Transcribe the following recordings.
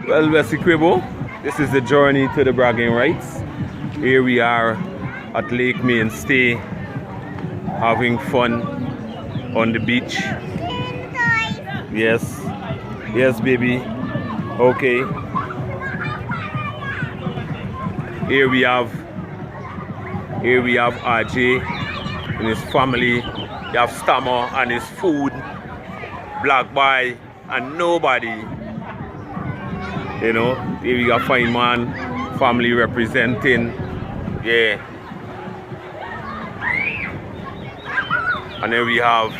Well, Wessequibo, this is the journey to the bragging rights. Here we are at Lake Mainstay, having fun on the beach. Yes, yes, baby. Okay. Here we have RJ and his family. You have Stammer and his food, Black Boy and nobody. You know, here we got Fine Man, family representing. Yeah. And then we have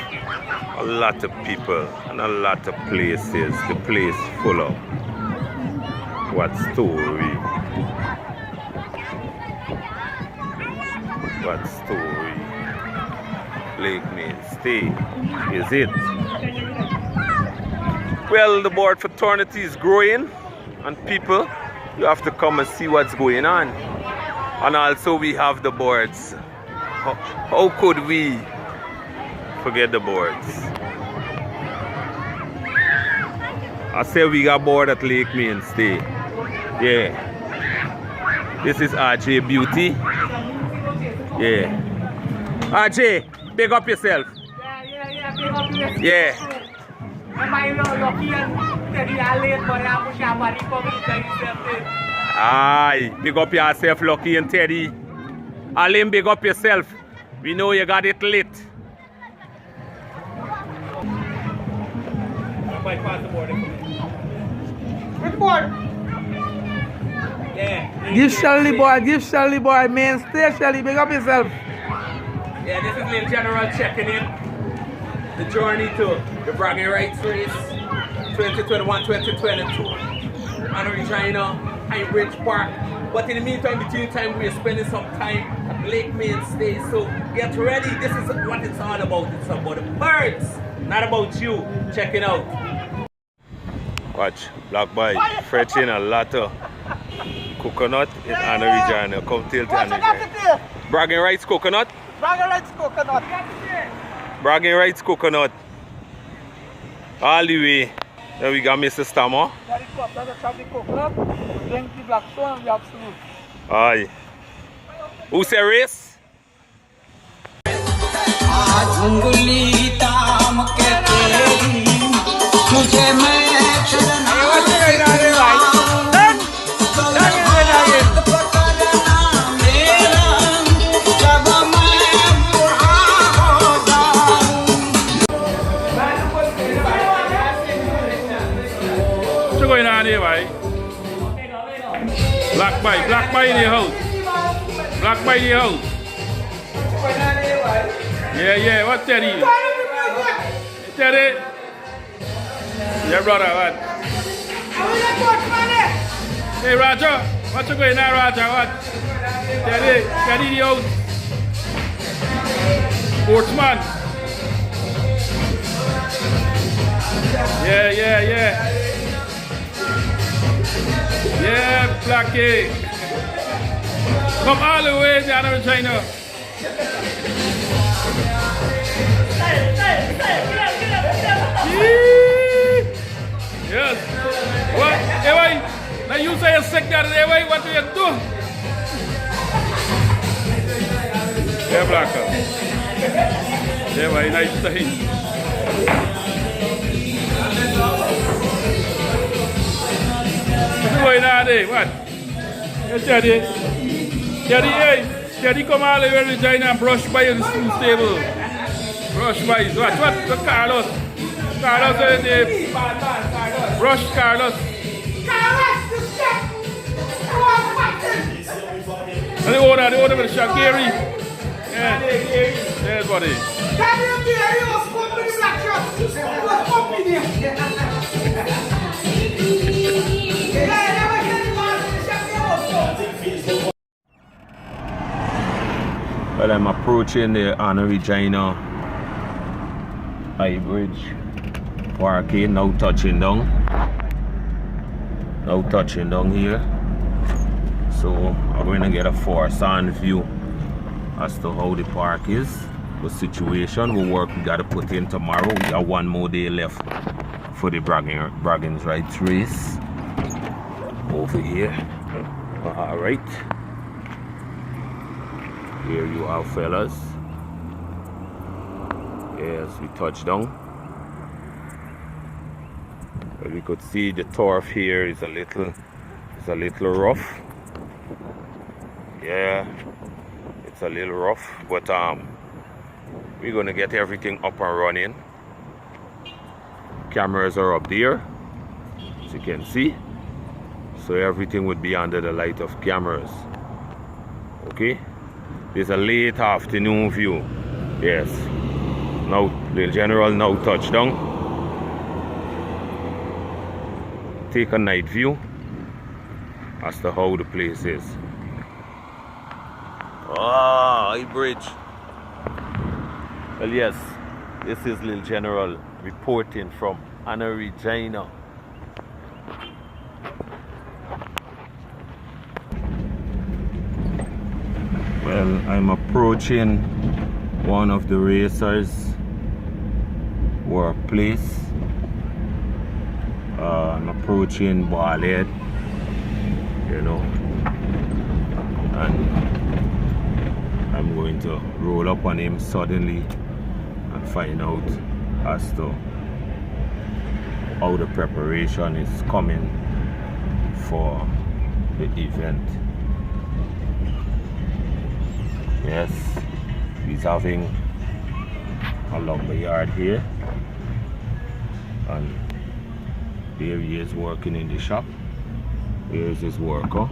a lot of people and a lot of places. The place full of what story? What story? Lake Mainstay, is it? Well, the board fraternity is growing, and people, you have to come and see what's going on. And also we have the boards. How could we forget the boards? I said we got board at Lake Mainstay. Yeah. This is RJ Beauty. Yeah. RJ, big up yourself. Yeah, big up yourself. Yeah. Aye, big up yourself, Lucky and Teddy. Alim, big up yourself. We know you got it lit. Which board? Yeah. Give Shelly boy, Mainstay Shelly, big up yourself. Yeah, this is Lil General checking in. The journey to the bragging rights race 2021-2022 on Regina, High Bridge Park. But in the meantime, between time, we're spending some time at Lake Mainstay. So get ready. This is what it's all about. It's about the birds, not about you. Check it out. Watch, Black Boy fetching a lot of coconut in Anna Regina. Come till Anna Regina. Bragging rights coconut. Bragging rights coconut. Bragging rights coconut. All the way. Then we got Mr. Stammer. That's a chocolate coconut. Drink the black stone and the absolute. Aye. Who say race? What's going on here, right? Black Boy in the house. Black Boy in the house. Yeah, what Teddy? Teddy? Yeah, brother, what? Hey, Roger, what's going on, Roger? What? Teddy the house. Sportsman. Yeah. Yeah, Blackie. Come all the way down to China. Yes. What? Hey, wait. Now you say you're sick that day. Wait, what do you do? Yeah, Blacker. Yeah, wait. Nice day. What's going on there? What? Yes, Teddy, come all the way to Regina and brush by the school table. Brush by. What? The Carlos, brush Carlos. And the owner with the shot, Gary. Yeah. There's what it is. Well, I'm approaching the Anna Regina High Bridge Parking, now touching down here. So I'm going to get a first-hand view as to how the park is, the situation, what work we got to put in tomorrow. We got one more day left for the bragging rights race. over here. Alright. Here you are, fellas. Yes, we touched down. Well, we could see the turf here is a little rough. Yeah, it's a little rough, but we're gonna get everything up and running. Cameras are up there, as you can see, so everything would be under the light of cameras. Okay, there's a late afternoon view. Yes, now the general now touchdown. Take a night view as to how the place is. Ah, high bridge. Well, yes, this is Lil General reporting from Regina. Well, I'm approaching one of the racers' workplace. I'm approaching Ballhead, you know, and I'm going to roll up on him suddenly and find out as to how the preparation is coming for the event. Yes, he's having a lumberyard here, and there he is working in the shop. Here's his worker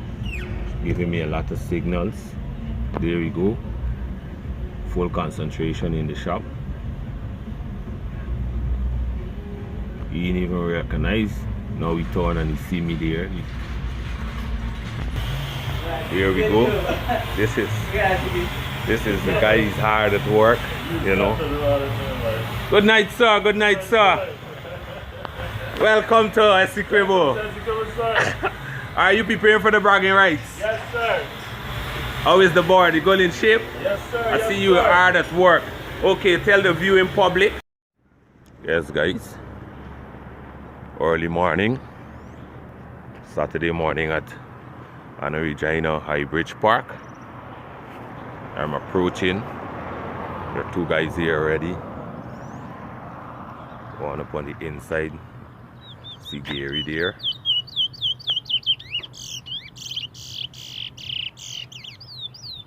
giving me a lot of signals. There we go, full concentration in the shop. He didn't even recognize. Now he turn and he see me there. Here we go. This is the guy. He's hard at work, you know. Good night, sir. Good night, sir. Welcome to Essequibo. Are you preparing for the bragging rights? Yes, sir. How is the board? You going in shape? Yes, sir. I see you hard at work. Okay, tell the viewing public. Yes, guys. Early morning. Saturday morning at Regina High Bridge Park. I'm approaching. There are two guys here already. One up on the inside. See Gary there.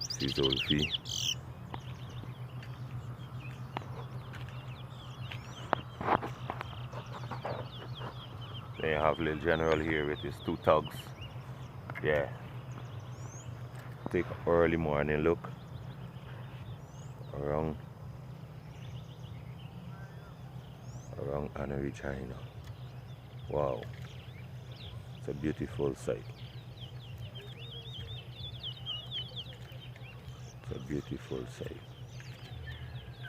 See Zolfi. Then you have Lil General here with his two thugs. Yeah. Take an early morning look around Regina. Wow, it's a beautiful sight. It's a beautiful sight.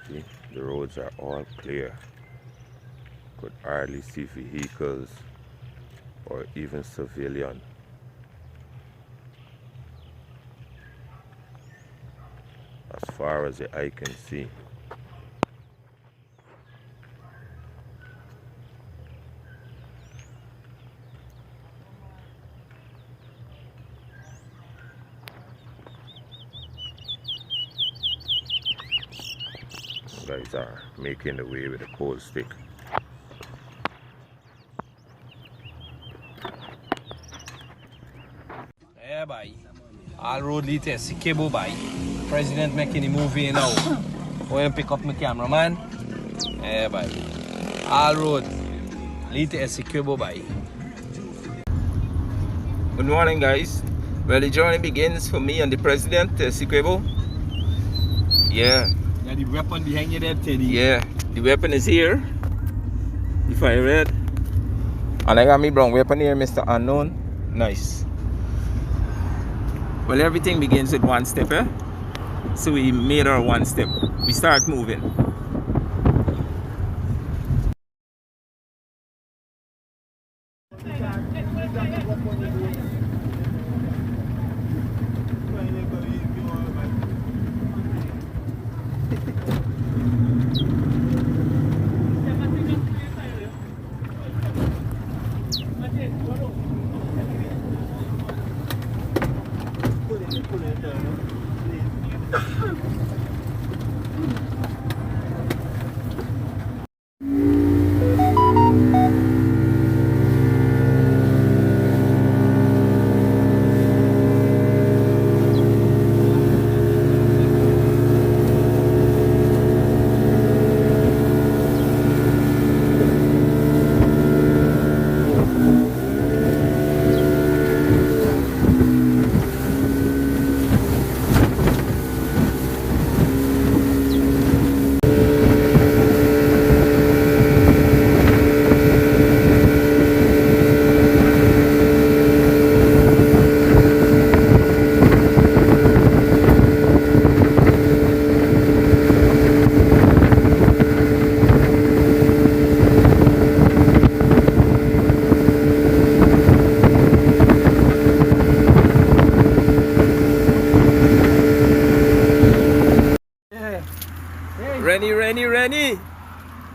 See, the roads are all clear. Could hardly see vehicles or even civilian. As far as the eye can see. Guys are making the way with a pole stick. Yeah, bye. All road lead to Essequibo, bye. President making the movie now. Going to pick up my cameraman. Yeah, bye. All road lead to Essequibo, bye. Good morning, guys. Well, the journey begins for me and the president, Essequibo. Yeah. Yeah, the weapon behind you there, Teddy. Yeah, the weapon is here. If I read. And I got me brown weapon here, Mr. Unknown. Nice. Well, everything begins with one step, eh? So we made our one step. We start moving.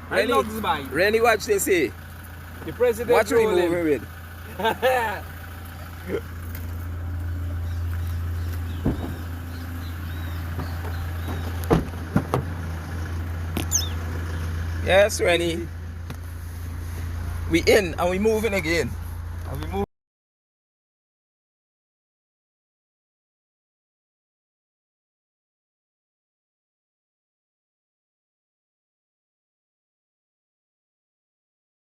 And Nugs by. Rennie, watch this here. The president Watch we rolling. moving with. Yes, Rennie. We in and we moving again.